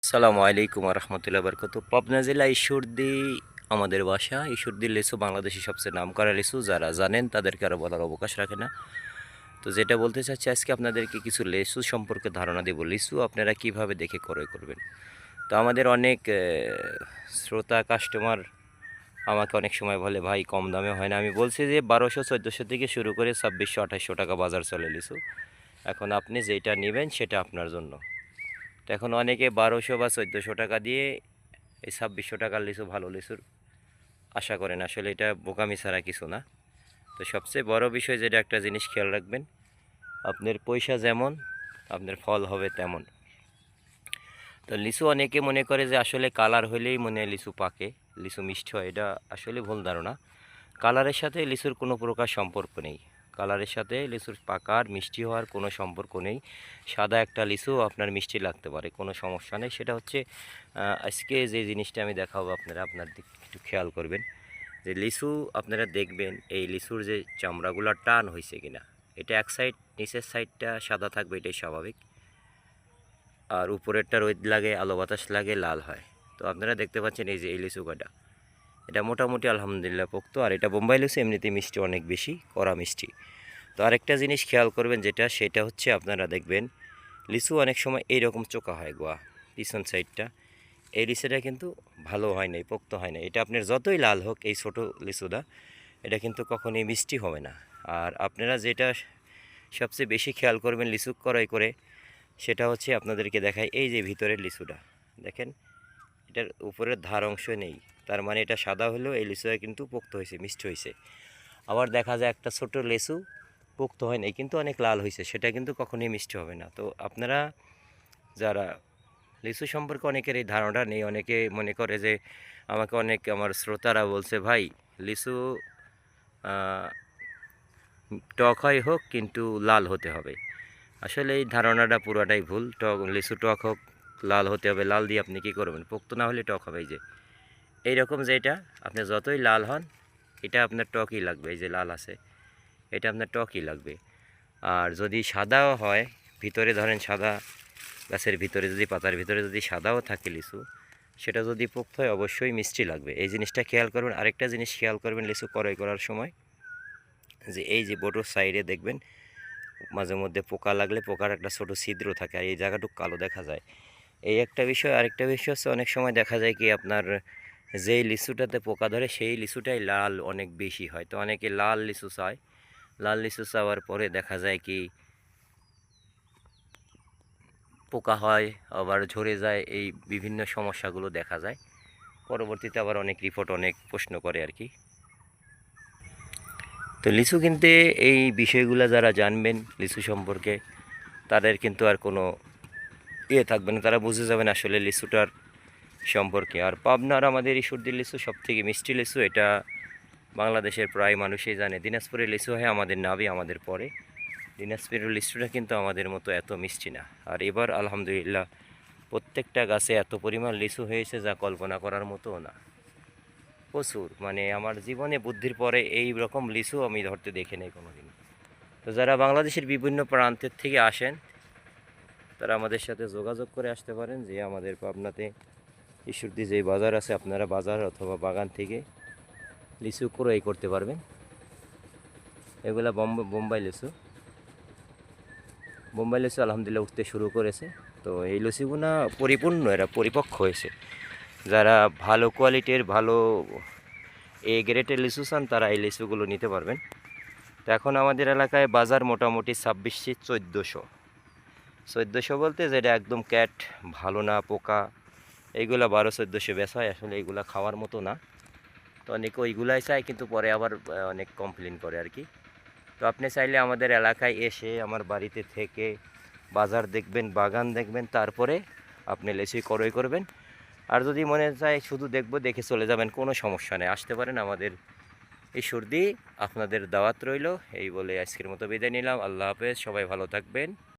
আসসালামু আলাইকুম রহমতুল্লাহ বরকত। পাবনা জেলা ঈশ্বরদী আমাদের বাসা। ঈশ্বরদী লিচু বাংলাদেশের সবচেয়ে নামকরা লিচু, যারা জানেন তাদেরকে আরও বলার অবকাশ রাখে না। তো যেটা বলতে চাচ্ছি, আজকে আপনাদেরকে কিছু লিচু সম্পর্কে ধারণা দেব। লিচু আপনারা কিভাবে দেখে ক্রয় করবেন। তো আমাদের অনেক শ্রোতা কাস্টমার আমাকে অনেক সময় বলে, ভাই কম দামে হয় না। আমি বলছি যে 1200-1400 থেকে শুরু করে 2600-2800 টাকা বাজার চলে লিচু। এখন আপনি যেটা নেবেন সেটা আপনার জন্য। তো এখন অনেকে 1200 বা 1400 টাকা দিয়ে এই 2600 টাকার লিচু, ভালো লিচুর আশা করেন। আসলে এটা বোকামি ছাড়া কিছু না। তো সবচেয়ে বড় বিষয় যেটা, একটা জিনিস খেয়াল রাখবেন, আপনার পয়সা যেমন আপনার ফল হবে তেমন। তো লিচু অনেকে মনে করে যে আসলে কালার হলেই মনে হয় লিচু পাকে, লিচু মিষ্টি হয়। এটা আসলে ভুল ধারণা। কালারের সাথে লিচুর কোনো প্রকার সম্পর্ক নেই। কালারের সাথে লিচুর পাকার মিষ্টি হওয়ার কোনো সম্পর্ক নেই। সাদা একটা লিচু আপনার মিষ্টি লাগতে পারে, কোনো সমস্যা নেই। সেটা হচ্ছে আজকে যে জিনিসটা আমি দেখাবো আপনার দিক একটু খেয়াল করবেন, যে লিচু আপনারা দেখবেন এই লিচুর যে চামড়াগুলো টান হয়েছে কিনা। এটা এক সাইড, নিচের সাইডটা সাদা থাকবে, এটাই স্বাভাবিক। আর উপরেরটা রোদ লাগে, আলো বাতাস লাগে, লাল হয়। তো আপনারা দেখতে পাচ্ছেন এই যে এই লিচু কটা, এটা মোটামুটি আলহামদুলিল্লাহ পোক্ত। আর এটা বোম্বাই লিচু, এমনিতে মিষ্টি অনেক বেশি, কড়া মিষ্টি। তো আরেকটা জিনিস খেয়াল করবেন, সেটা হচ্ছে আপনারা দেখবেন লিচু অনেক সময় এইরকম চোকা হয় গোয়া, পিছন সাইডটা। এই লিচুটা কিন্তু ভালো হয় নাই, পোক্ত হয় না। এটা আপনার যতই লাল হোক, এই ছোট লিচুটা, এটা কিন্তু কখনোই মিষ্টি হবে না। আর আপনারা যেটা সবচেয়ে বেশি খেয়াল করবেন লিচু ক্রয় করে, সেটা হচ্ছে আপনাদেরকে দেখায় এই যে ভিতরের লিচুটা দেখেন, এটার উপরের ধার অংশ নেই। তার মানে এটা সাদা হলেও এই লিচুটা কিন্তু পোক্ত হয়েছে, মিষ্টি হয়েছে। আবার দেখা যায় একটা ছোট লিচু পোক্ত হয় নাই কিন্তু অনেক লাল হয়েছে, সেটা কিন্তু কখনোই মিষ্টি হবে না। তো আপনারা যারা লিচু সম্পর্কে, অনেকের এই ধারণাটা নেই। অনেকে মনে করে যে, আমাকে অনেক আমার শ্রোতারা বলছে, ভাই লিচু আহ, টক হয় হোক কিন্তু লাল হতে হবে। আসলে এই ধারণাটা পুরোটাই ভুল। লিচু টক হোক, লাল হতে হবে। লাল দিয়ে আপনি কী করবেন? পোক্ত না হলে টক হবে। এই যে এইরকম, যে এটা আপনি যতই লাল হন, এটা আপনার টকই লাগবে। এই যে লাল আছে, এটা আপনার টকই লাগবে। আর যদি সাদাও হয়, ভিতরে ধরেন সাদা, গাছের ভিতরে যদি, পাতার ভিতরে যদি সাদাও থাকে লিচু, সেটা যদি পোক্ত হয় অবশ্যই মিষ্টি লাগবে। এই জিনিসটা খেয়াল করবেন। আরেকটা জিনিস খেয়াল করবেন লিচু ক্রয় করার সময়, যে এই যে বড় সাইডে দেখবেন মাঝে মধ্যে পোকা লাগলে পোকার একটা ছোট ছিদ্র থাকে, আর এই জায়গাটুকু কালো দেখা যায়। এই একটা বিষয়। আরেকটা বিষয় হচ্ছে, অনেক সময় দেখা যায় কি, আপনার যেই লিচুটাতে পোকা ধরে সেই লিচুটাই লাল অনেক বেশি হয়। তো অনেকে লাল লিচু চায়। লাল লিচু চাওয়ার পরে দেখা যায় কি, পোকা হয়, আবার ঝরে যায়, এই বিভিন্ন সমস্যাগুলো দেখা যায়। পরবর্তীতে আবার অনেক রিপোর্ট, অনেক প্রশ্ন করে আর কি। তো লিচু কিনতে এই বিষয়গুলো যারা জানবেন লিচু সম্পর্কে, তাদের কিন্তু আর কোনো থাকবে না। তারা বুঝে যাবেন আসলে লিচুটার সম্পর্কে। আর পাবনার আমাদের ঈশ্বরদীর লিচু সবথেকে মিষ্টি লিচু, এটা বাংলাদেশের প্রায় মানুষই জানে। দিনাজপুরের লিচু হয় আমাদের নাবি, আমাদের পরে। দিনাজপুরের লিচুটা কিন্তু আমাদের মতো এত মিষ্টি না। আর এবার আলহামদুলিল্লাহ প্রত্যেকটা গাছে এত পরিমাণ লিচু হয়েছে, যা কল্পনা করার মতো না। প্রচুর, মানে আমার জীবনে বুদ্ধির পরে এই রকম লিচু আমি ধরতে দেখি নাই কোনোদিন। তো যারা বাংলাদেশের বিভিন্ন প্রান্তের থেকে আসেন, তারা আমাদের সাথে যোগাযোগ করে আসতে পারেন, যে আমাদের পাবনাতে ঈশ্বরদী যে বাজার আছে, আপনারা বাজার অথবা বাগান থেকে লিচু ক্রয় করতে পারবেন। এগুলা বোম্বাই লিচু। বোম্বাই লিচু আলহামদুলিল্লাহ উঠতে শুরু করেছে। তো এই লিচুগুলো পরিপূর্ণ, এরা পরিপক্ক হয়েছে। যারা ভালো কোয়ালিটির, ভালো এ গ্রেডের লিচু চান, তারা এই লিচুগুলো নিতে পারবেন। তো এখন আমাদের এলাকায় বাজার মোটামুটি 2600-1400। 1400 বলতে যেটা একদম ক্যাট, ভালো না, পোকা, এইগুলা 1200-1400 বেচা হয়। আসলে এইগুলা খাওয়ার মতো না। তো অনেকে ওইগুলাই চায়, কিন্তু পরে আবার অনেক কমপ্লেন করে আর কি। তো আপনি চাইলে আমাদের এলাকায় এসে আমার বাড়িতে থেকে বাজার দেখবেন, বাগান দেখবেন, তারপরে আপনি লিচু ক্রয় করবেন। আর যদি মনে চায় শুধু দেখবো, দেখে চলে যাবেন, কোনো সমস্যা নেই। আসতে পারেন আমাদের এই সর্দি, আপনাদের দাওয়াত রইল। এই বলে আজকের মতো বিদায় নিলাম। আল্লাহ হাফেজ, সবাই ভালো থাকবেন।